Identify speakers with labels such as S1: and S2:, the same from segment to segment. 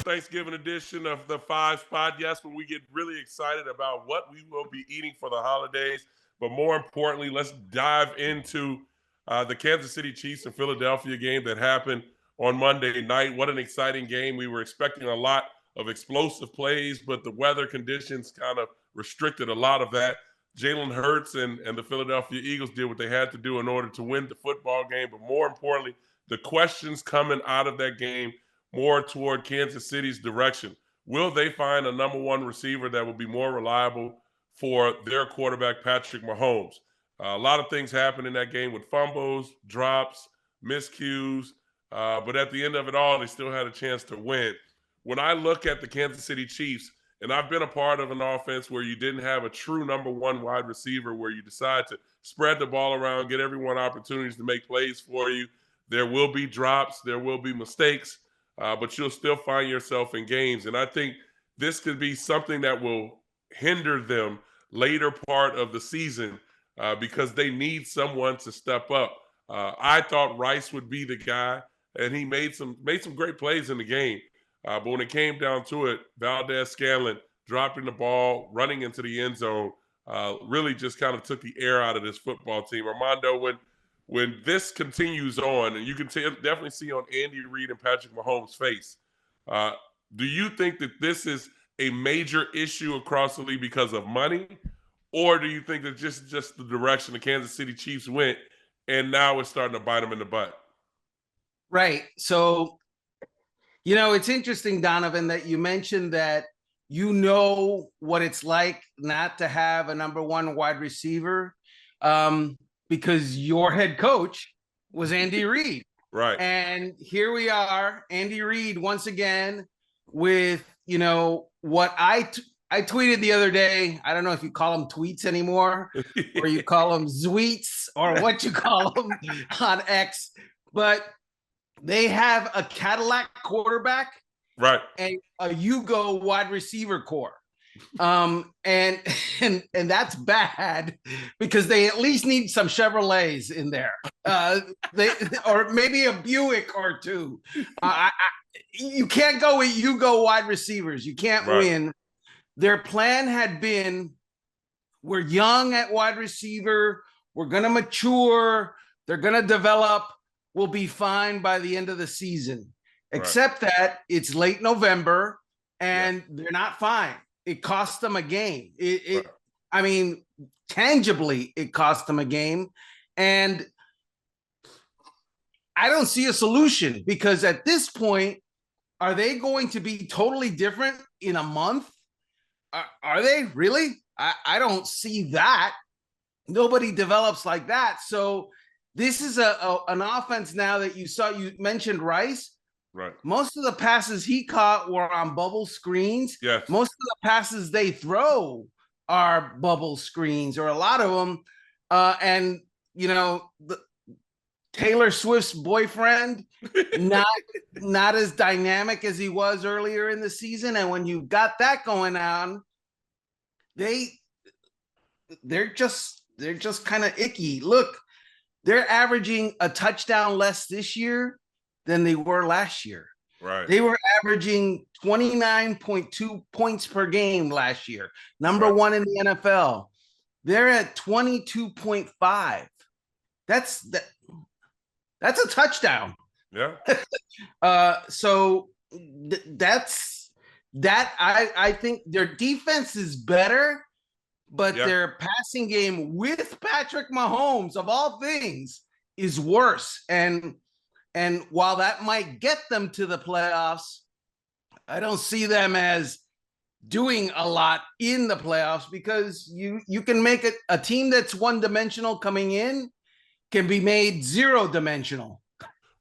S1: Thanksgiving edition of the Five Spot. Yes, when we get really excited about what we will be eating for the holidays. But more importantly, let's dive into the Kansas City Chiefs and Philadelphia game that happened on Monday night. What an exciting game. We were expecting a lot of explosive plays, but the weather conditions kind of restricted a lot of that. Jalen Hurts and the Philadelphia Eagles did what they had to do in order to win the football game. But more importantly, the questions coming out of that game more toward Kansas City's direction. Will they find a number one receiver that will be more reliable for their quarterback, Patrick Mahomes? A lot of things happened in that game with fumbles, drops, miscues, but at the end of it all, they still had a chance to win. When I look at the Kansas City Chiefs, and I've been a part of an offense where you didn't have a true number one wide receiver, where you decide to spread the ball around, get everyone opportunities to make plays for you. There will be drops, there will be mistakes, but you'll still find yourself in games. And I think this could be something that will hinder them later part of the season because they need someone to step up. I thought Rice would be the guy, and he made some great plays in the game. But when it came down to it, Valdez-Scanlon dropping the ball, running into the end zone, really just kind of took the air out of this football team. Armando, when this continues on, and you can definitely see on Andy Reid and Patrick Mahomes' face, do you think that this is a major issue across the league because of money, or do you think that just the direction the Kansas City Chiefs went, and now it's starting to bite them in the butt?
S2: Right. So, it's interesting, Donovan, that you mentioned that what it's like not to have a number one wide receiver because your head coach was Andy Reid.
S1: Right.
S2: And here we are, Andy Reid once again with, what I tweeted the other day. I don't know if you call them tweets anymore or you call them zweets or what you call them on X, but they have a Cadillac quarterback,
S1: right,
S2: and a Yugo wide receiver core, and that's bad because they at least need some Chevrolets in there, or maybe a Buick or two. You can't go with Yugo wide receivers. You can't win. Their plan had been, we're young at wide receiver. We're going to mature. They're going to develop. Will be fine by the end of the season, except that it's late November and they're not fine. It cost them a game. I mean, tangibly, it cost them a game. And I don't see a solution because at this point, are they going to be totally different in a month? Are they really? I don't see that. Nobody develops like that. So this is an offense now that you mentioned Rice.
S1: Right.
S2: Most of the passes he caught were on bubble screens.
S1: Yes.
S2: Most of the passes they throw are bubble screens, or a lot of them. And Taylor Swift's boyfriend, not as dynamic as he was earlier in the season. And when you've got that going on, they're just kind of icky. Look. They're averaging a touchdown less this year than they were last year.
S1: Right.
S2: They were averaging 29.2 points per game last year. Number one in the NFL. They're at 22.5. That's a touchdown.
S1: Yeah.
S2: So that's that. I think their defense is better. But their passing game with Patrick Mahomes, of all things, is worse. And while that might get them to the playoffs, I don't see them as doing a lot in the playoffs because you can make it a team that's one-dimensional coming in can be made zero-dimensional.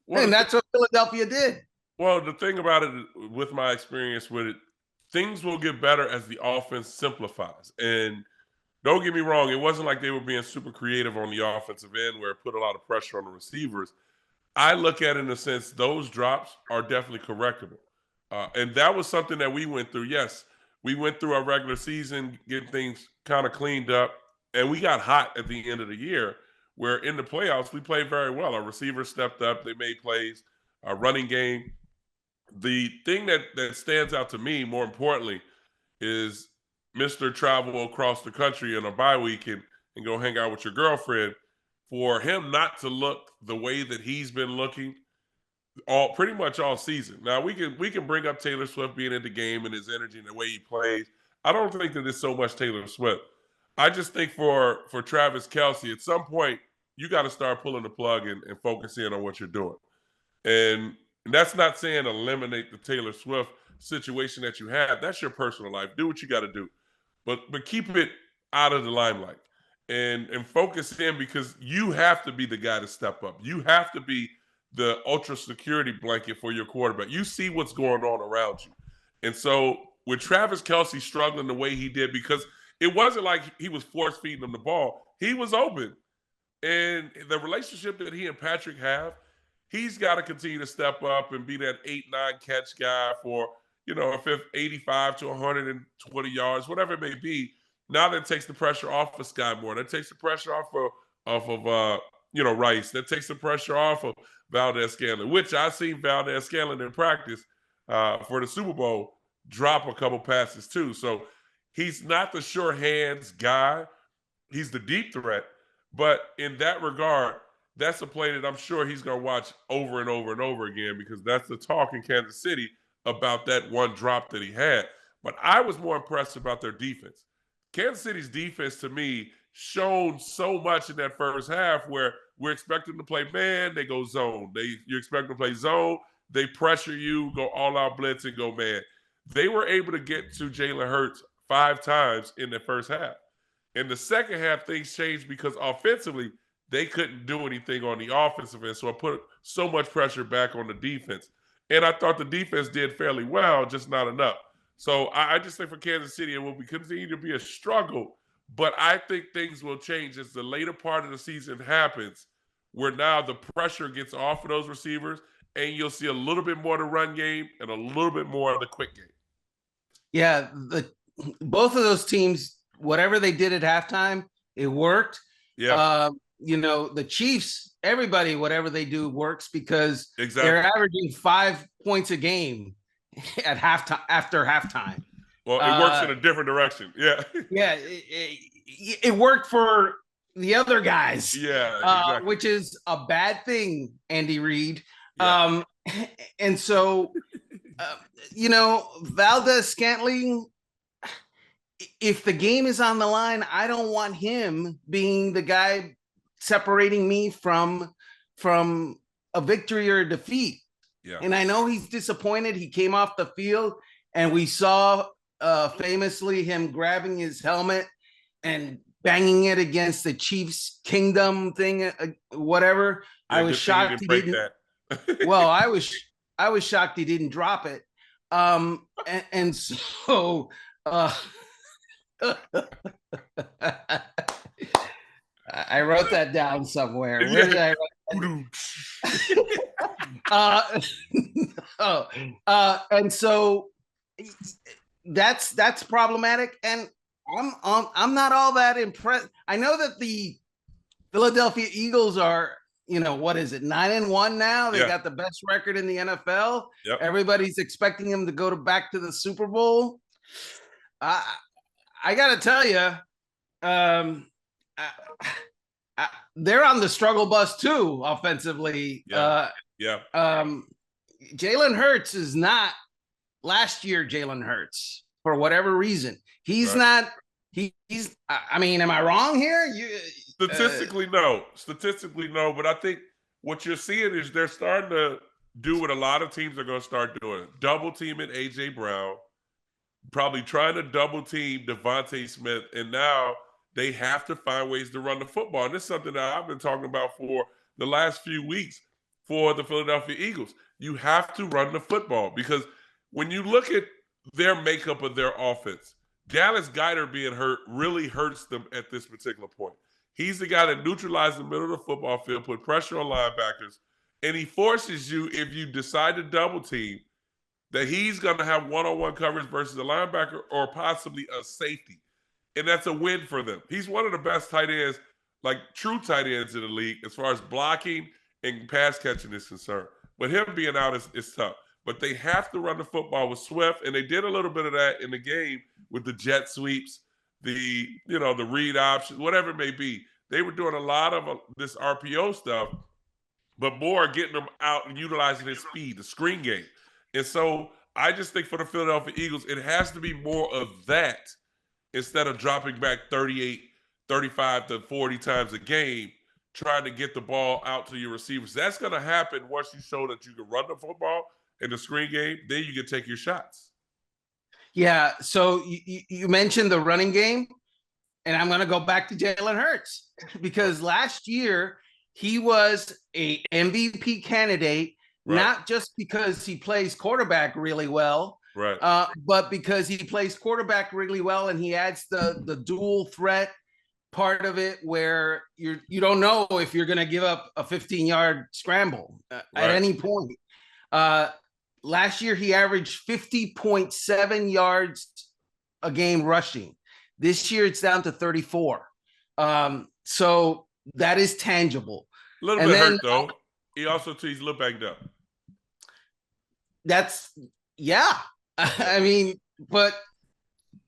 S2: Well, and that's what Philadelphia did.
S1: Well, the thing about it, with my experience with it, things will get better as the offense simplifies. And don't get me wrong, it wasn't like they were being super creative on the offensive end where it put a lot of pressure on the receivers. I look at it in the sense those drops are definitely correctable. And that was something that we went through. Yes, we went through our regular season, getting things kind of cleaned up, and we got hot at the end of the year where in the playoffs we played very well. Our receivers stepped up. They made plays. Our running game The thing that stands out to me, more importantly, is Mr. Travel across the country in a bye week and go hang out with your girlfriend. For him not to look the way that he's been looking all pretty much all season. Now we can bring up Taylor Swift being in the game and his energy and the way he plays. I don't think that it's so much Taylor Swift. I just think for Travis Kelce, at some point you got to start pulling the plug and focus in on what you're doing. And that's not saying eliminate the Taylor Swift situation that you have. That's your personal life. Do what you got to do, but keep it out of the limelight and focus in because you have to be the guy to step up. You have to be the ultra security blanket for your quarterback. You see what's going on around you. And so with Travis Kelce struggling the way he did, because it wasn't like he was force feeding him the ball. He was open. And the relationship that he and Patrick have, he's got to continue to step up and be that 8-9 catch guy for, if it's 85 to 120 yards, whatever it may be. Now that takes the pressure off of Sky Moore. That takes the pressure off of Rice. That takes the pressure off of Valdez-Scantling, which I've seen Valdez-Scantling in practice for the Super Bowl drop a couple passes too. So he's not the sure hands guy. He's the deep threat. But in that regard, that's a play that I'm sure he's going to watch over and over and over again because that's the talk in Kansas City about that one drop that he had. But I was more impressed about their defense. Kansas City's defense, to me, shown so much in that first half where we're expecting to play man, they go zone. You expect them to play zone, they pressure you, go all-out blitz, and go man. They were able to get to Jalen Hurts 5 times in the first half. In the second half, things changed because offensively, they couldn't do anything on the offensive end, so I put so much pressure back on the defense. And I thought the defense did fairly well, just not enough. So I just think for Kansas City, it will continue to be a struggle, but I think things will change as the later part of the season happens, where now the pressure gets off of those receivers, and you'll see a little bit more of the run game and a little bit more of the quick game.
S2: Yeah, both of those teams, whatever they did at halftime, it worked.
S1: Yeah.
S2: The Chiefs, everybody, whatever they do works because
S1: exactly.
S2: They're averaging 5 points a game at halftime. After halftime,
S1: well, it works in a different direction. Yeah,
S2: yeah, it worked for the other guys.
S1: Yeah, exactly.
S2: Which is a bad thing, Andy Reid.
S1: Yeah.
S2: And so, Valdez-Scantling. If the game is on the line, I don't want him being the guy separating me from a victory or a defeat.
S1: Yeah.
S2: And I know he's disappointed. He came off the field and we saw famously him grabbing his helmet and banging it against the Chiefs Kingdom thing, whatever.
S1: Yeah,
S2: I was shocked he didn't.
S1: That.
S2: Well, I was shocked he didn't drop it. And so I wrote that down somewhere. Where did I write and so that's problematic, and I'm not all that impressed. I know that the Philadelphia Eagles are, what is it, 9-1 now? They got the best record in the NFL.
S1: Yep.
S2: Everybody's expecting them to go back to the Super Bowl. I got to tell you, they're on the struggle bus too, offensively. Jalen Hurts is not last year Jalen Hurts for whatever reason. He's not. He's. I mean, am I wrong here?
S1: Statistically, no. Statistically, no. But I think what you're seeing is they're starting to do what a lot of teams are going to start doing: double teaming AJ Brown. Probably trying to double team Devontae Smith, and now they have to find ways to run the football. And this is something that I've been talking about for the last few weeks for the Philadelphia Eagles. You have to run the football because when you look at their makeup of their offense, Dallas Goedert being hurt really hurts them at this particular point. He's the guy that neutralizes the middle of the football field, put pressure on linebackers, and he forces you, if you decide to double team, that he's going to have one-on-one coverage versus a linebacker or possibly a safety. And that's a win for them. He's one of the best tight ends, like true tight ends in the league as far as blocking and pass catching is concerned. But him being out is tough. but they have to run the football with Swift, and they did a little bit of that in the game with the jet sweeps, the read options, whatever it may be. They were doing a lot of this RPO stuff, but more getting them out and utilizing his speed, the screen game. And so I just think for the Philadelphia Eagles, it has to be more of that instead of dropping back 38, 35 to 40 times a game, trying to get the ball out to your receivers. That's going to happen once you show that you can run the football in the screen game. Then you can take your shots.
S2: Yeah, so you mentioned the running game, and I'm going to go back to Jalen Hurts because last year he was a MVP candidate, not just because he plays quarterback really well, but because he plays quarterback really well and he adds the dual threat part of it where you don't know if you're going to give up a 15-yard scramble at any point. Last year, he averaged 50.7 yards a game rushing. This year, it's down to 34. So that is tangible.
S1: A little bit hurt, though. He also, he's a little banged up.
S2: I mean, but,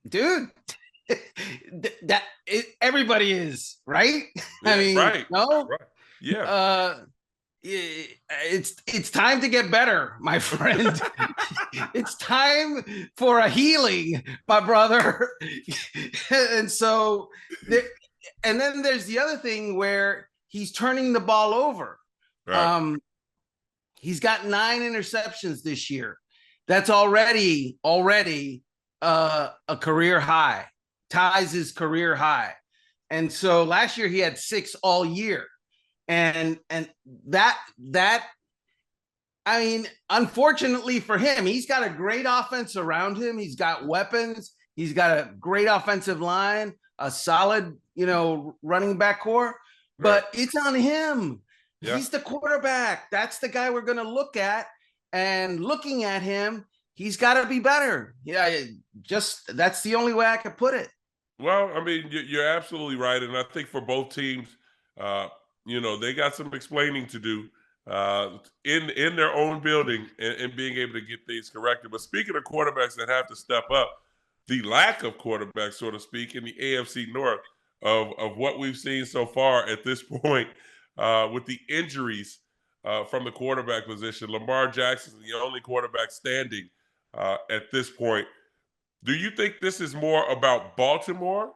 S2: dude, everybody is, right? I mean, no?
S1: Right. Yeah.
S2: It's time to get better, my friend. It's time for a healing, my brother. And so and then there's the other thing where he's turning the ball over. He's got 9 interceptions this year. That's already a career high, ties his career high. And so last year he had 6 all year. And that I mean, unfortunately for him, he's got a great offense around him. He's got weapons. He's got a great offensive line, a solid, running back core, but it's on him. Yeah. He's the quarterback. That's the guy we're going to look at, and looking at him, he's got to be better. Yeah. That's the only way I could put it.
S1: Well, I mean, you're absolutely right. And I think for both teams, they got some explaining to do in their own building and being able to get things corrected. But speaking of quarterbacks that have to step up, the lack of quarterbacks, so to speak, in the AFC North of what we've seen so far at this point with the injuries from the quarterback position, Lamar Jackson is the only quarterback standing at this point. Do you think this is more about Baltimore,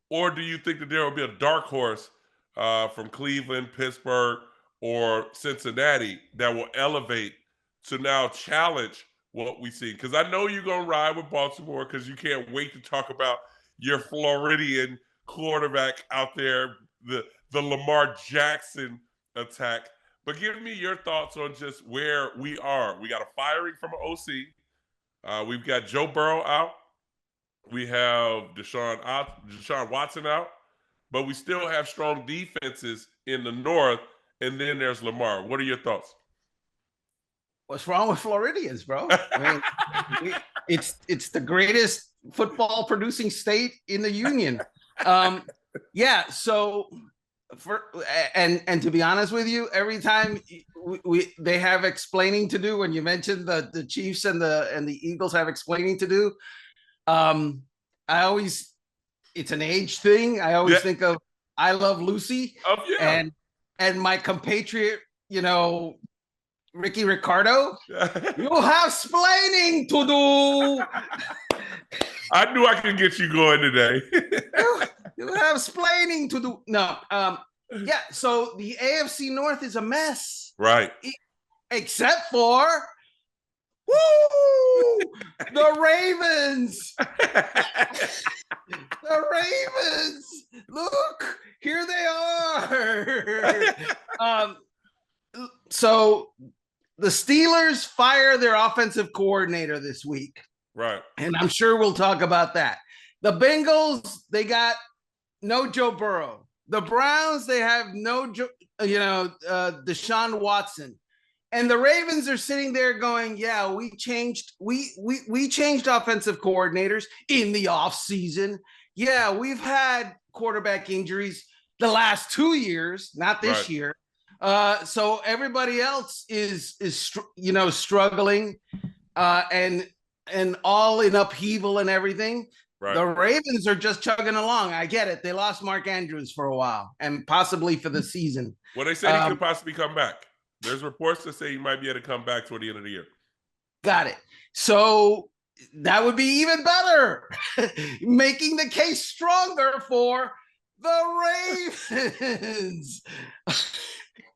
S1: or do you think that there will be a dark horse from Cleveland, Pittsburgh, or Cincinnati that will elevate to now challenge what we see? Because I know you're going to ride with Baltimore because you can't wait to talk about your Floridian quarterback out there, the Lamar Jackson attack. But give me your thoughts on just where we are. We got a firing from an OC. We've got Joe Burrow out. We have Deshaun Watson out. But we still have strong defenses in the North, and then there's Lamar. What are your thoughts?
S2: What's wrong with Floridians, bro? I mean, it's the greatest football producing state in the union. So and to be honest with you, every time they have explaining to do, when you mentioned the Chiefs and the Eagles have explaining to do, it's an age thing. I always think of I Love Lucy and my compatriot, Ricky Ricardo. You have splaining to do.
S1: I knew I could get you going today.
S2: You have splaining to do. No, so the AFC North is a mess.
S1: Right.
S2: Except for the Ravens. The Ravens. Look, here they are. So the Steelers fire their offensive coordinator this week.
S1: Right.
S2: And I'm sure we'll talk about that. The Bengals, they got no Joe Burrow. The Browns, they have no Deshaun Watson. And the Ravens are sitting there going, yeah, we changed offensive coordinators in the offseason. Yeah, we've had quarterback injuries the last 2 years, not this year. So everybody else is struggling, and all in upheaval and everything.
S1: Right.
S2: The Ravens are just chugging along. I get it. They lost Mark Andrews for a while and possibly for the season.
S1: Well, they said he could possibly come back. There's reports that say he might be able to come back toward the end of the year.
S2: Got it. So that would be even better, making the case stronger for the Ravens.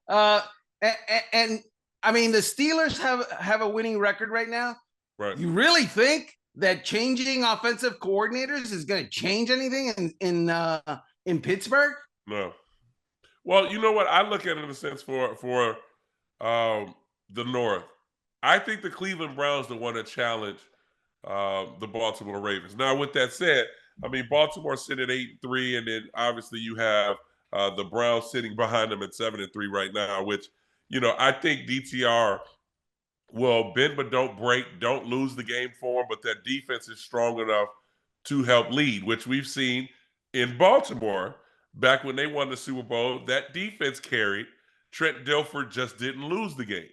S2: And I mean, the Steelers have a winning record right now.
S1: Right.
S2: You really think that changing offensive coordinators is going to change anything in Pittsburgh?
S1: No. Well, you know what? I look at it in a sense for the North. I think the Cleveland Browns the one that challenge the Baltimore Ravens. Now, with that said, I mean Baltimore sitting at 8-3, and then obviously you have the Browns sitting behind them at 7-3 right now. Which I think DTR will bend but don't break, don't lose the game for them, but that defense is strong enough to help lead, which we've seen in Baltimore back when they won the Super Bowl. That defense carried. Trent Dilfer just didn't lose the game.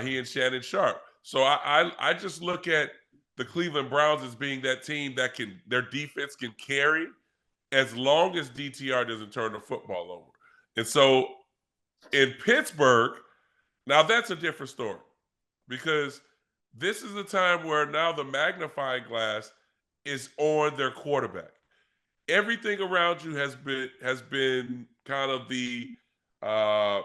S1: He and Shannon Sharp. So I just look at the Cleveland Browns as being that team that their defense can carry as long as DTR doesn't turn the football over. And so in Pittsburgh, now that's a different story because this is a time where now the magnifying glass is on their quarterback. Everything around you has been kind of the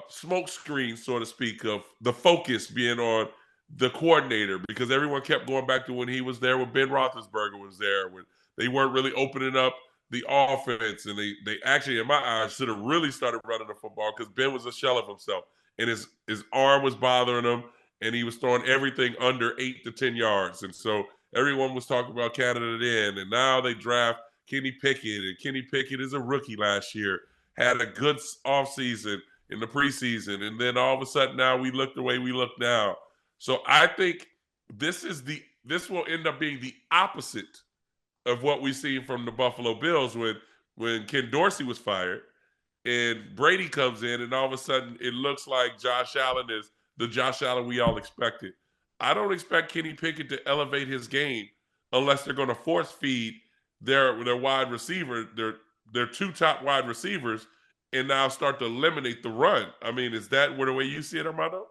S1: smoke screen, so to speak, of the focus being on the coordinator because everyone kept going back to when he was there, when Ben Roethlisberger was there, when they weren't really opening up the offense, and they actually, in my eyes, should have really started running the football because Ben was a shell of himself, and his arm was bothering him, and he was throwing everything under 8 to 10 yards, and so everyone was talking about Canada then, and now they draft Kenny Pickett, and Kenny Pickett is a rookie last year, had a good offseason in the preseason, and then all of a sudden now we look the way we look now. So I think this will end up being the opposite of what we see from the Buffalo Bills when Ken Dorsey was fired and Brady comes in, and all of a sudden it looks like Josh Allen is the Josh Allen we all expected. I don't expect Kenny Pickett to elevate his game unless they're going to force feed their wide receiver, their two top wide receivers, and now start to eliminate the run. I mean, is that the way you see it, Armando?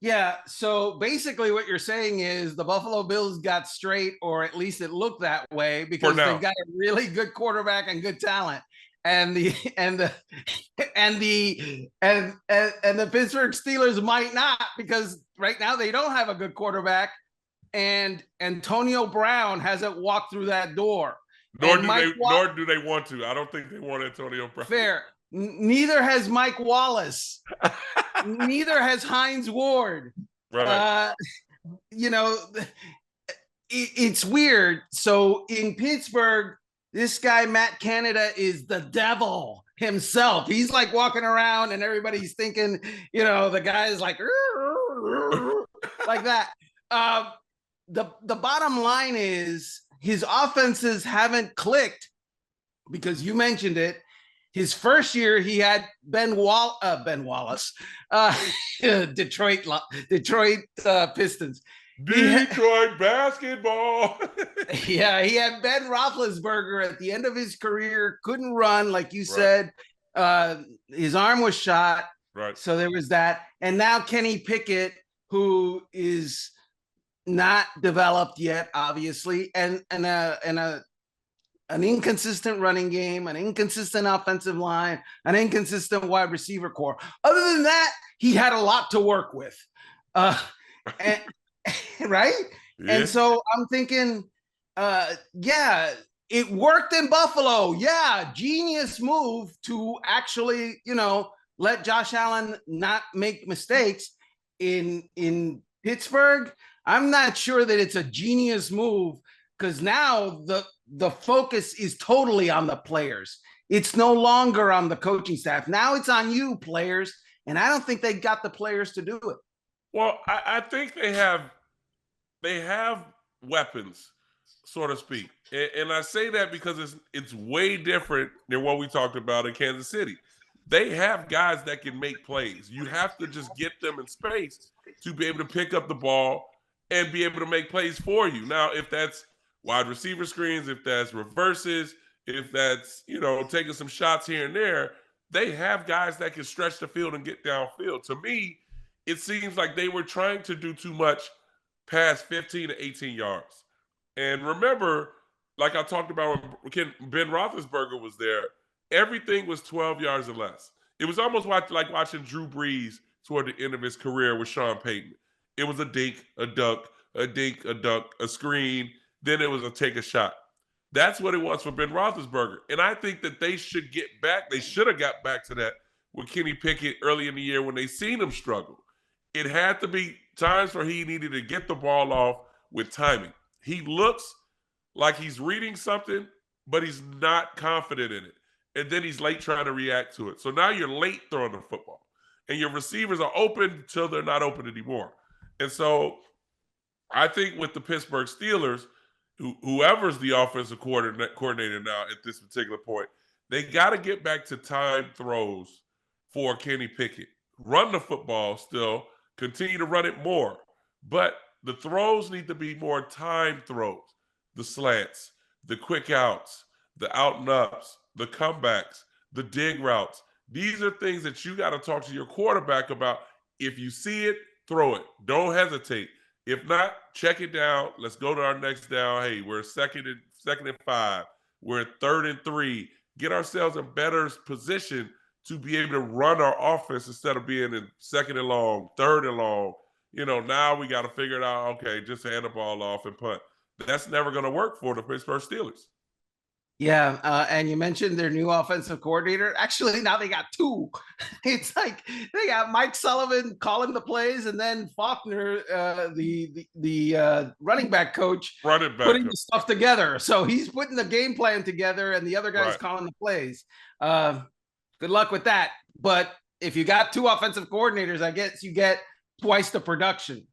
S2: Yeah, so basically what you're saying is the Buffalo Bills got straight, or at least it looked that way, because they've got a really good quarterback and good talent. And the Pittsburgh Steelers might not, because right now they don't have a good quarterback, and Antonio Brown hasn't walked through that door.
S1: Nor do they want to. I don't think they want Antonio Brown.
S2: Fair. Neither has Mike Wallace. Neither has Hines Ward.
S1: Right.
S2: It's weird. So in Pittsburgh, this guy, Matt Canada, is the devil himself. He's like walking around and everybody's thinking, the guy is like, like that. The bottom line is his offenses haven't clicked because you mentioned it. His first year, he had Ben Wallace, Detroit Pistons.
S1: Detroit basketball.
S2: Yeah, he had Ben Roethlisberger at the end of his career, couldn't run, like you said. His arm was shot.
S1: Right.
S2: So there was that. And now Kenny Pickett, who is not developed yet, obviously, and an inconsistent running game, an inconsistent offensive line, an inconsistent wide receiver core. Other than that, he had a lot to work with. Right? Yeah. And so I'm thinking, it worked in Buffalo. Yeah, genius move to actually, let Josh Allen not make mistakes. In Pittsburgh, I'm not sure that it's a genius move, because now the focus is totally on the players. It's no longer on the coaching staff. Now it's on you, players, and I don't think they got the players to do it.
S1: Well, I think they have weapons, so to speak, and I say that because it's way different than what we talked about in Kansas City. they have guys that can make plays. You have to just get them in space to be able to pick up the ball and be able to make plays for you. Now, if that's wide receiver screens, if that's reverses, if that's, taking some shots here and there, they have guys that can stretch the field and get downfield. To me, it seems like they were trying to do too much past 15 to 18 yards. And remember, like I talked about when Ben Roethlisberger was there, everything was 12 yards or less. It was almost like watching Drew Brees toward the end of his career with Sean Payton. It was a dink, a dunk, a dink, a dunk, a screen. Then it was a take a shot. That's what it was for Ben Roethlisberger. And I think that they should get back. They should have got back to that with Kenny Pickett early in the year when they seen him struggle. It had to be times where he needed to get the ball off with timing. He looks like he's reading something, but he's not confident in it. And then he's late trying to react to it. So now you're late throwing the football. And your receivers are open until they're not open anymore. And so I think with the Pittsburgh Steelers, whoever's the offensive coordinator now at this particular point, they got to get back to time throws for Kenny Pickett. Run the football still, continue to run it more. But the throws need to be more time throws. The slants, the quick outs, the out and ups, the comebacks, the dig routes. These are things that you got to talk to your quarterback about. If you see it, throw it. Don't hesitate. If not, check it down. Let's go to our next down. Hey, we're second and 5. We're 3rd and 3. Get ourselves in better position to be able to run our offense instead of being in 2nd and long, 3rd and long. Now we got to figure it out. Okay, just hand the ball off and punt. That's never going to work for the Pittsburgh Steelers.
S2: Yeah, and you mentioned their new offensive coordinator. Actually, now they got 2. It's like they got Mike Sullivan calling the plays, and then Faulkner, the running back coach, putting the stuff together. So he's putting the game plan together, and the other guy's calling the plays. Good luck with that. But if you got 2 offensive coordinators, I guess you get twice the production.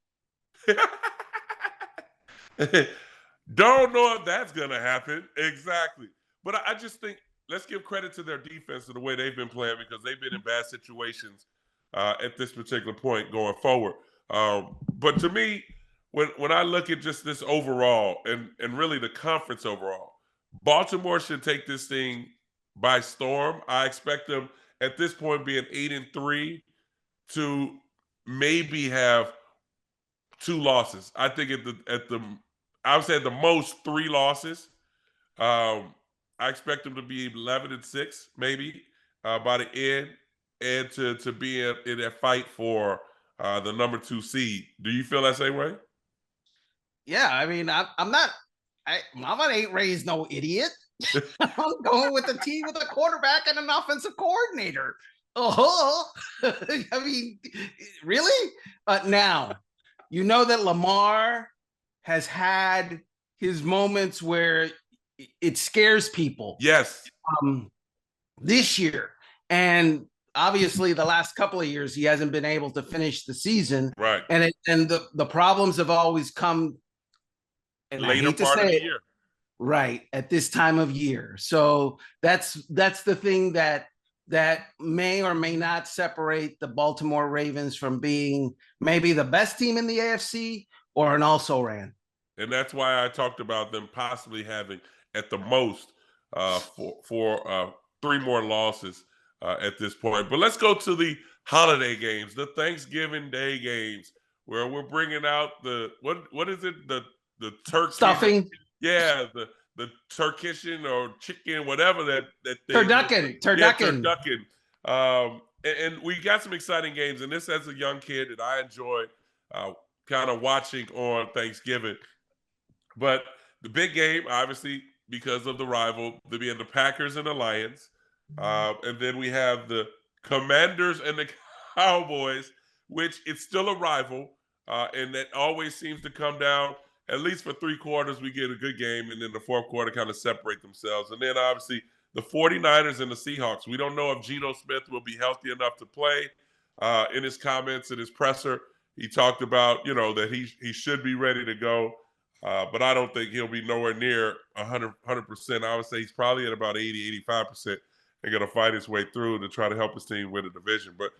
S1: Don't know if that's going to happen. Exactly. But I just think let's give credit to their defense and the way they've been playing, because they've been in bad situations at this particular point going forward. But to me, when I look at just this overall and really the conference overall, Baltimore should take this thing by storm. I expect them at this point being 8-3 to maybe have 2 losses. I think I would say at the most 3 losses. I expect them to be 11-6 maybe by the end, and to be in that fight for the number 2 seed. Do you feel that same way?
S2: Yeah, I mean, Mama ain't raised no idiot. I'm going with a team with a quarterback and an offensive coordinator. I mean, really? Now, that Lamar has had his moments where it scares people.
S1: Yes.
S2: This year. And obviously the last couple of years, he hasn't been able to finish the season.
S1: Right.
S2: And the problems have always come
S1: later part of the year.
S2: Right. At this time of year. So that's the thing that may or may not separate the Baltimore Ravens from being maybe the best team in the AFC or an also-ran.
S1: And that's why I talked about them possibly having at the most for 3 more losses at this point. But let's go to the holiday games, the Thanksgiving Day games, where we're bringing out the what is it, the turkey
S2: stuffing?
S1: Yeah, the Turkishin or chicken, whatever that
S2: turducken.
S1: Yeah, turducken. And we got some exciting games, and this as a young kid that I enjoyed kind of watching on Thanksgiving. But the big game, obviously, because of the rival, there being the Packers and the Lions. And then we have the Commanders and the Cowboys, which it's still a rival. And that always seems to come down, at least for 3 quarters, we get a good game. And then the 4th quarter kind of separate themselves. And then obviously the 49ers and the Seahawks. We don't know if Geno Smith will be healthy enough to play. In his comments, in his presser, he talked about, that he should be ready to go. But I don't think he'll be nowhere near 100%. I would say he's probably at about 80, 85%. and going to fight his way through to try to help his team win the division. But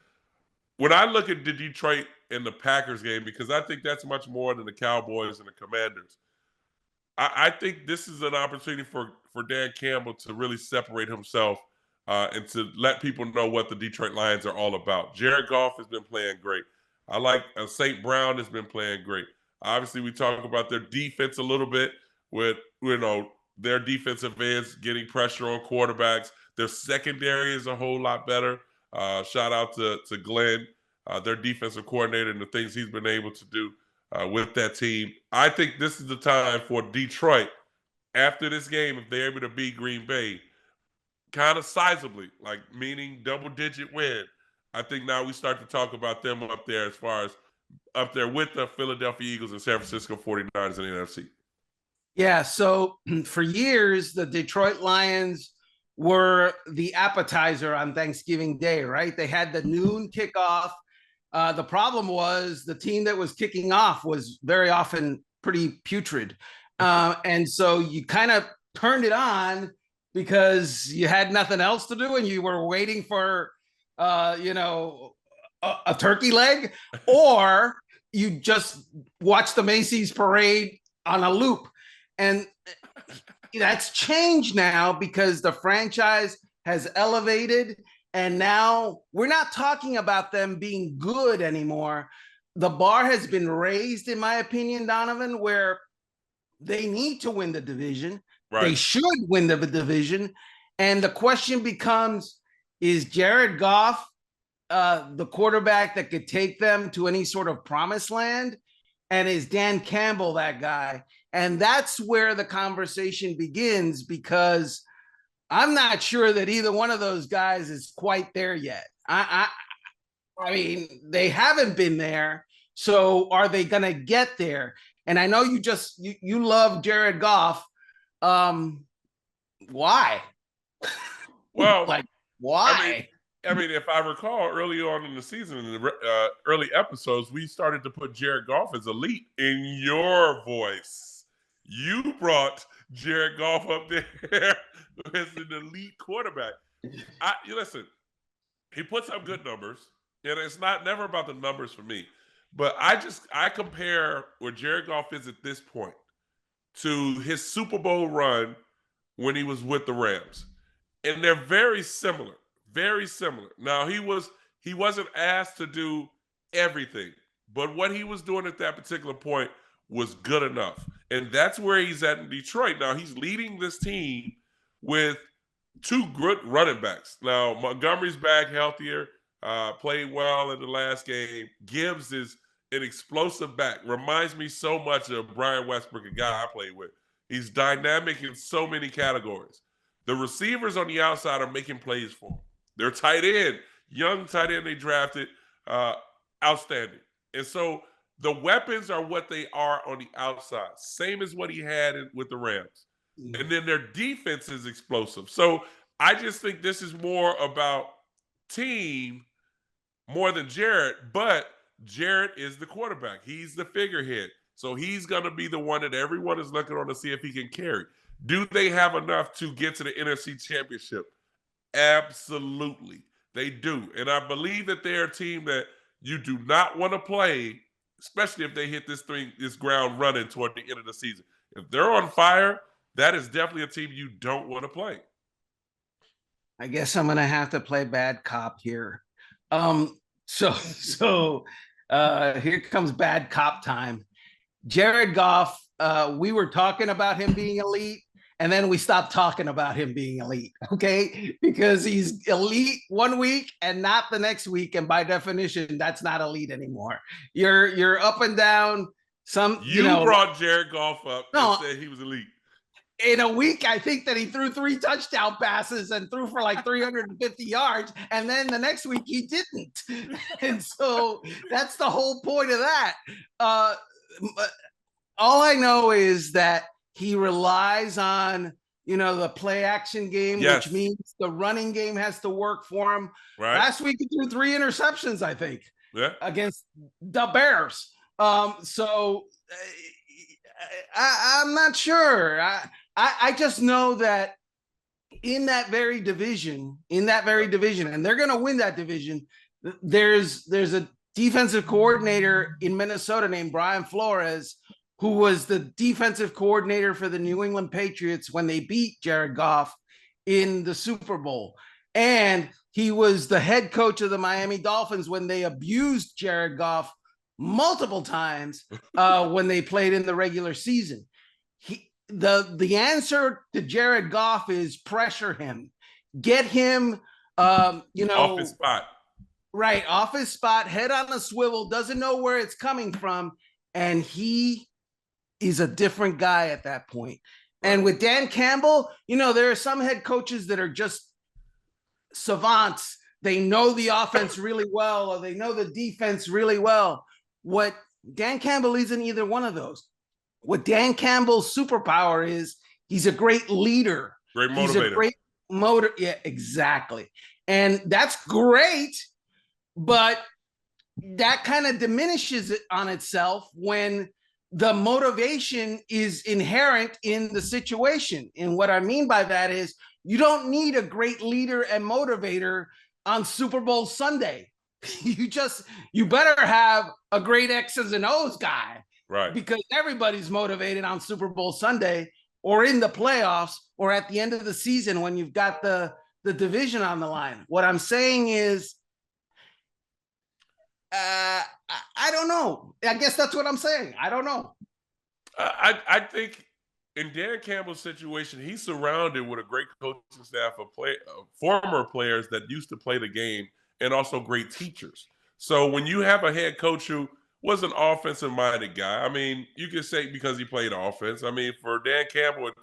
S1: when I look at the Detroit and the Packers game, because I think that's much more than the Cowboys and the Commanders, I think this is an opportunity for Dan Campbell to really separate himself and to let people know what the Detroit Lions are all about. Jared Goff has been playing great. I like St. Brown has been playing great. Obviously, we talk about their defense a little bit with, their defensive ends getting pressure on quarterbacks. Their secondary is a whole lot better. Shout out to Glenn, their defensive coordinator, and the things he's been able to do with that team. I think this is the time for Detroit, after this game, if they're able to beat Green Bay, kind of sizably, like meaning double-digit win. I think now we start to talk about them up there as far as up there with the Philadelphia Eagles and San Francisco 49ers in the NFC.
S2: Yeah, so for years, the Detroit Lions were the appetizer on Thanksgiving Day, right? They had the noon kickoff. The problem was the team that was kicking off was very often pretty putrid. And so you kind of turned it on because you had nothing else to do and you were waiting for, a turkey leg, or you just watch the Macy's parade on a loop. And that's changed now because the franchise has elevated. And now we're not talking about them being good anymore. The bar has been raised, in my opinion, Donovan, where they need to win the division. Right. They should win the division. And the question becomes, is Jared Goff the quarterback that could take them to any sort of promised land? And is Dan Campbell that guy? And that's where the conversation begins, because I'm not sure that either one of those guys is quite there yet. I mean, they haven't been there. So are they going to get there? And I know you love Jared Goff. Why?
S1: Well,
S2: why?
S1: I mean, if I recall, early on in the season, in the early episodes, we started to put Jared Goff as elite in your voice. You brought Jared Goff up there as an elite quarterback. Listen, he puts up good numbers, and it's never about the numbers for me. But I compare where Jared Goff is at this point to his Super Bowl run when he was with the Rams. And they're very similar. Very similar. Now, he wasn't asked to do everything, but what he was doing at that particular point was good enough. And that's where he's at in Detroit. Now, he's leading this team with two good running backs. Now, Montgomery's back healthier, played well in the last game. Gibbs is an explosive back. Reminds me so much of Brian Westbrook, a guy I played with. He's dynamic in so many categories. The receivers on the outside are making plays for him. Their tight end, young tight end they drafted, outstanding. And so the weapons are what they are on the outside, same as what he had with the Rams. Mm-hmm. And then their defense is explosive. So I just think this is more about team more than Jared, but Jared is the quarterback. He's the figurehead. So he's going to be the one that everyone is looking on to see if he can carry. Do they have enough to get to the NFC Championship? Absolutely. They do. And I believe that they're a team that you do not want to play, especially if they hit this ground running toward the end of the season. If they're on fire, that is definitely a team you don't want to play.
S2: I guess I'm going to have to play bad cop here. So here comes bad cop time. Jared Goff, we were talking about him being elite, and then we stopped talking about him being elite, okay? Because he's elite one week and not the next week, and by definition, that's not elite anymore. You're up and down.
S1: You brought Jared Goff up and said he was elite.
S2: In a week, I think that he threw 3 touchdown passes and threw for like 350 yards. And then the next week he didn't. And so that's the whole point of that. All I know is that he relies on, the play action game, yes, which means the running game has to work for him. Right. Last week he threw 3 interceptions, I think, against the Bears. So I'm not sure. I just know that in that very division, and they're going to win that division. There's a defensive coordinator in Minnesota named Brian Flores, who was the defensive coordinator for the New England Patriots when they beat Jared Goff in the Super Bowl. And he was the head coach of the Miami Dolphins when they abused Jared Goff multiple times when they played in the regular season. The answer to Jared Goff is pressure him, get him,
S1: off his spot.
S2: Right, off his spot, head on a swivel, doesn't know where it's coming from, and he is a different guy at that point. Right. And with Dan Campbell, there are some head coaches that are just savants. They know the offense really well, or they know the defense really well. What Dan Campbell isn't either one of those. What Dan Campbell's superpower is, he's a great leader.
S1: Great motivator.
S2: He's a great motor. Yeah, exactly. And that's great, but that kind of diminishes it on itself when the motivation is inherent in the situation. And what I mean by that is, you don't need a great leader and motivator on Super Bowl Sunday. You better have a great X's and O's guy.
S1: Right.
S2: Because everybody's motivated on Super Bowl Sunday, or in the playoffs, or at the end of the season when you've got the division on the line. What I'm saying is, I don't know. I guess that's what I'm saying. I don't know.
S1: I think in Dan Campbell's situation, he's surrounded with a great coaching staff of former players that used to play the game, and also great teachers. So when you have a head coach who was an offensive-minded guy, I mean, you can say because he played offense. I mean, for Dan Campbell at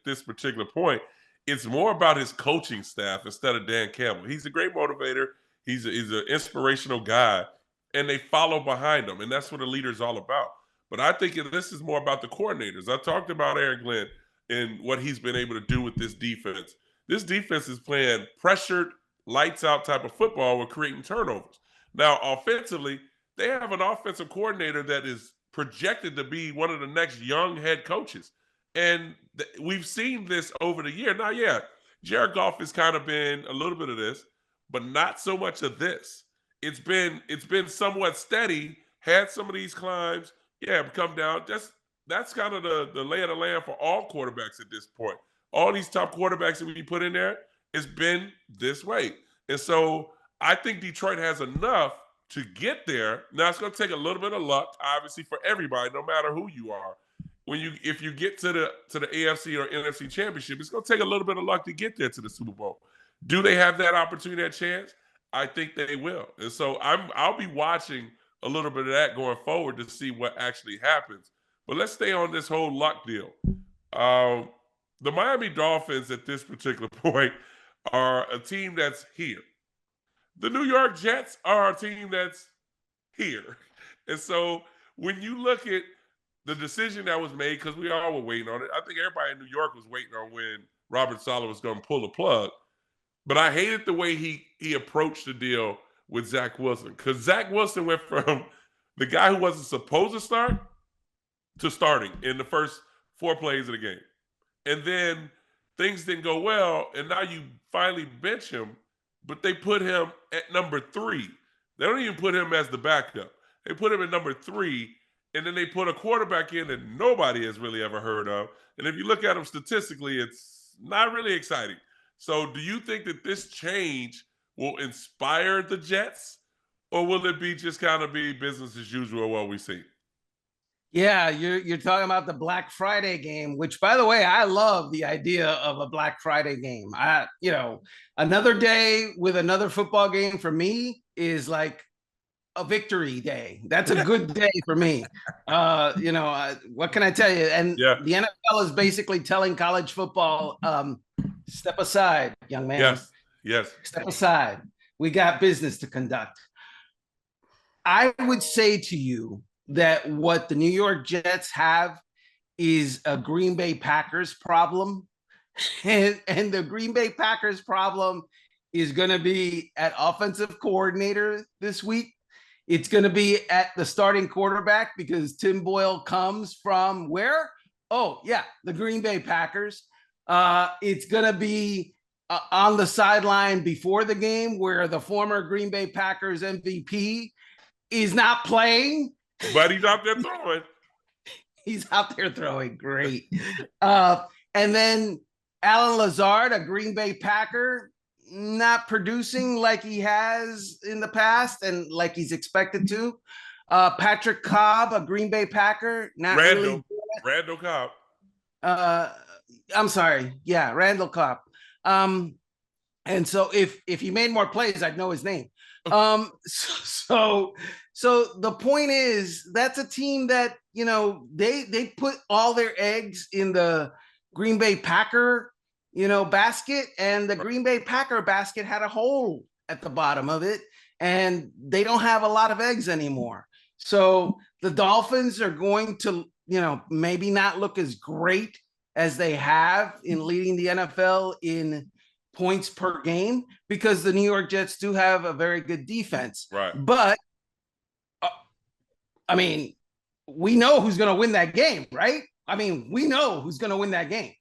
S1: this particular point, it's more about his coaching staff instead of Dan Campbell. He's a great motivator. He's an inspirational guy, and they follow behind him, and that's what a leader is all about. But I think this is more about the coordinators. I talked about Aaron Glenn and what he's been able to do with this defense. This defense is playing pressured, lights-out type of football with creating turnovers. Now, offensively, they have an offensive coordinator that is projected to be one of the next young head coaches. And we've seen this over the year. Now, yeah, Jared Goff has kind of been a little bit of this, but not so much of this. It's been somewhat steady, had some of these climbs, come down. That's kind of the lay of the land for all quarterbacks at this point. All these top quarterbacks that we put in there, it's been this way. And so I think Detroit has enough to get there. Now, it's going to take a little bit of luck, obviously, for everybody, no matter who you are. If you get to the AFC or NFC championship, it's going to take a little bit of luck to get there to the Super Bowl. Do they have that opportunity, that chance? I think they will. And so I'll be watching a little bit of that going forward to see what actually happens. But let's stay on this whole luck deal. The Miami Dolphins at this particular point are a team that's here. The New York Jets are a team that's here. And so when you look at the decision that was made, because we all were waiting on it, I think everybody in New York was waiting on when Robert Saleh was going to pull the plug. But I hated the way he approached the deal with Zach Wilson, because Zach Wilson went from the guy who wasn't supposed to start to starting in the first 4 plays of the game. And then things didn't go well, and now you finally bench him, but they put him at number 3. They don't even put him as the backup. They put him at number 3, and then they put a quarterback in that nobody has really ever heard of. And if you look at him statistically, it's not really exciting. So do you think that this change will inspire the Jets, or will it be just kind of be business as usual what we see?
S2: Yeah, you're talking about the Black Friday game, which, by the way, I love the idea of a Black Friday game. Another day with another football game for me is like a victory day. That's a good day for me. What can I tell you? And the NFL is basically telling college football, step aside, young man.
S1: Yes.
S2: Step aside. We got business to conduct. I would say to you that what the New York Jets have is a Green Bay Packers problem. And the Green Bay Packers problem is going to be at offensive coordinator this week. It's going to be at the starting quarterback, because Tim Boyle comes from where? Oh, yeah, the Green Bay Packers. It's going to be on the sideline before the game where the former Green Bay Packers MVP is not playing.
S1: But he's out there throwing.
S2: He's out there throwing. Great. And then Alan Lazard, a Green Bay Packer, not producing like he has in the past and like he's expected to. Patrick Cobb, a Green Bay Packer, not really.
S1: Randall Cobb.
S2: I'm sorry. Yeah, Randall Cobb. And so if he made more plays, I'd know his name. So the point is that's a team that, you know, they put all their eggs in the Green Bay Packer, you know, basket, and the Green Bay Packer basket had a hole at the bottom of it, and they don't have a lot of eggs anymore. So the Dolphins are going to, you know, maybe not look as great as they have in leading the NFL in points per game because the New York Jets do have a very good defense.
S1: Right.
S2: But, I mean, we know who's going to win that game, right? I mean, we know who's going to win that game.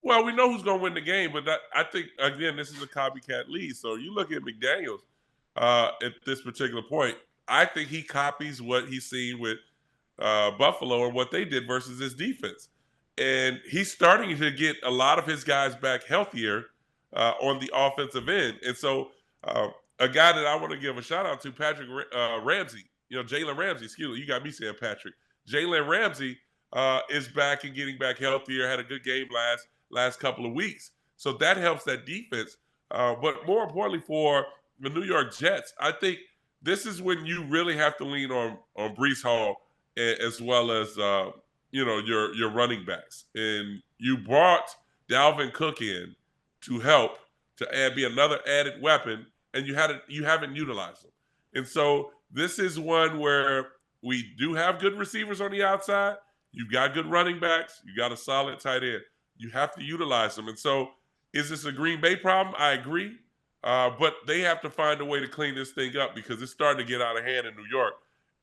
S1: Well, we know who's going to win the game, but I think, again, this is a copycat lead. So you look at McDaniels at this particular point, I think he copies what he's seen with Buffalo and what they did versus his defense. And he's starting to get a lot of his guys back healthier on the offensive end. And so a guy that I want to give a shout out to, Patrick Ramsey, you know, Jalen Ramsey, excuse me, you got me saying Patrick. Jalen Ramsey is back and getting back healthier, had a good game last couple of weeks. So that helps that defense. But more importantly for the New York Jets, I think this is when you really have to lean on Breece Hall as well as you know, your running backs. And you brought Dalvin Cook in to help to be another added weapon, and you haven't utilized them. And so this is one where we do have good receivers on the outside. You've got good running backs. You got a solid tight end. You have to utilize them. And so is this a Green Bay problem? I agree. But they have to find a way to clean this thing up because it's starting to get out of hand in New York.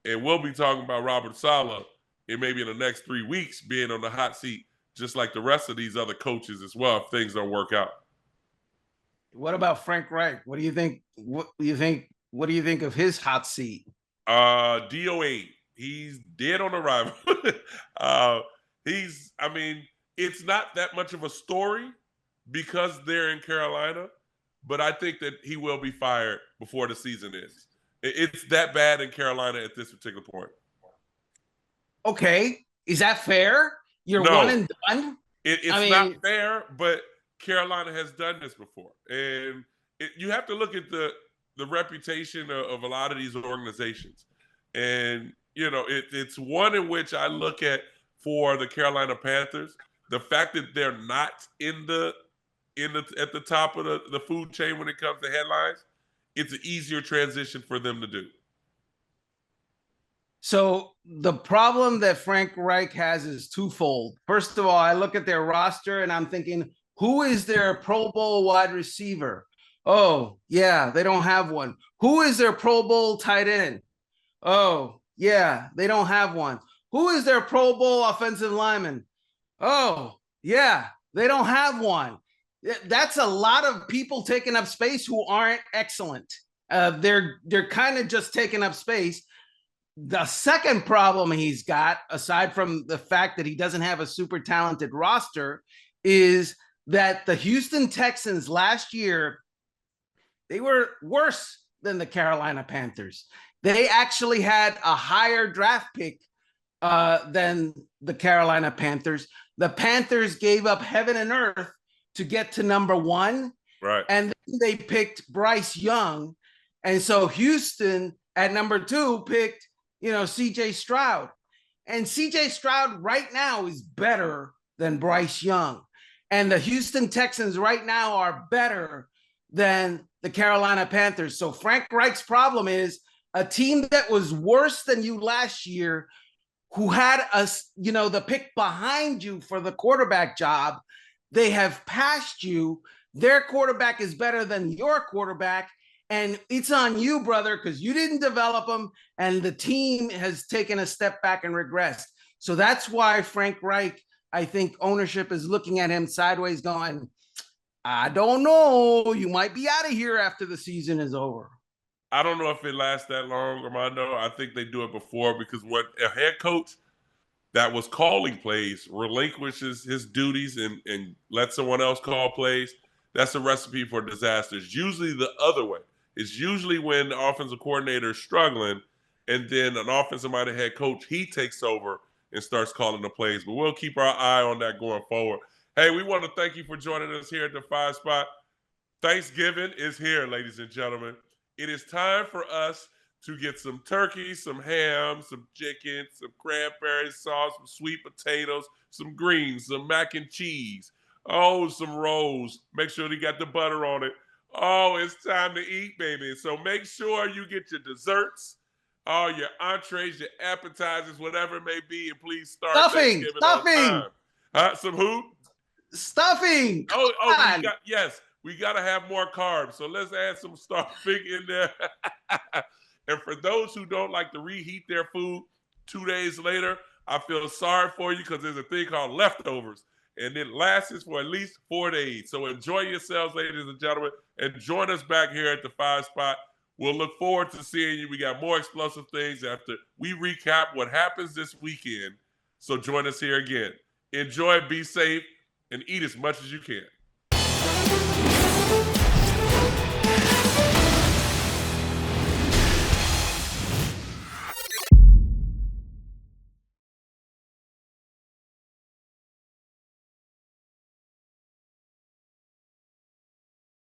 S1: And we'll be talking about Robert Saleh in maybe in the next 3 weeks being on the hot seat, just like the rest of these other coaches as well, if things don't work out.
S2: What about Frank Reich? What do you think? What do you think of his hot seat?
S1: DOA. He's dead on arrival. I mean, it's not that much of a story because they're in Carolina, but I think that he will be fired before the season ends. It's that bad in Carolina at this particular point.
S2: Okay. Is that fair? You're one and done?
S1: It's not fair, but Carolina has done this before. And you have to look at the reputation of a lot of these organizations. And, you know, it's one in which I look at for the Carolina Panthers, the fact that they're not at the top of the food chain when it comes to headlines, it's an easier transition for them to do.
S2: So the problem that Frank Reich has is twofold. First of all, I look at their roster and I'm thinking, who is their Pro Bowl wide receiver? Oh, yeah, they don't have one. Who is their Pro Bowl tight end? Oh, yeah, they don't have one. Who is their Pro Bowl offensive lineman? Oh, yeah, they don't have one. That's a lot of people taking up space who aren't excellent. They're kind of just taking up space. The second problem he's got, aside from the fact that he doesn't have a super talented roster, is that the Houston Texans last year, they were worse than the Carolina Panthers. They actually had a higher draft pick than the Carolina Panthers. The Panthers gave up heaven and earth to get to number one.
S1: Right.
S2: And then they picked Bryce Young. And so Houston at number 2 picked, you know, CJ Stroud. And CJ Stroud right now is better than Bryce Young. And the Houston Texans right now are better than the Carolina Panthers. So Frank Reich's problem is a team that was worse than you last year, who had the pick behind you for the quarterback job. They have passed you. Their quarterback is better than your quarterback. And it's on you, brother, because you didn't develop them. And the team has taken a step back and regressed. So that's why Frank Reich, I think ownership is looking at him sideways going, I don't know. You might be out of here after the season is over.
S1: I don't know if it lasts that long, Armando. I think they do it before because when a head coach that was calling plays relinquishes his duties and lets someone else call plays, that's a recipe for disaster. It's usually the other way. It's usually when the offensive coordinator is struggling and then an offensive-minded head coach, he takes over and starts calling the plays. But we'll keep our eye on that going forward. Hey, we want to thank you for joining us here at the 5 Spot. Thanksgiving is here, ladies and gentlemen. It is time for us to get some turkey, some ham, some chicken, some cranberry sauce, some sweet potatoes, some greens, some mac and cheese. Oh, some rolls. Make sure you got the butter on it. Oh, it's time to eat, baby. So make sure you get your desserts, all your entrees, your appetizers, whatever it may be, and please start Thanksgiving on time. Some who?
S2: Stuffing.
S1: We got to have more carbs. So let's add some stuffing in there. And for those who don't like to reheat their food 2 days later, I feel sorry for you because there's a thing called leftovers, and it lasts for at least 4 days. So enjoy yourselves, ladies and gentlemen, and join us back here at the 5 Spot. We'll look forward to seeing you. We got more explosive things after we recap what happens this weekend. So join us here again. Enjoy, be safe, and eat as much as you can.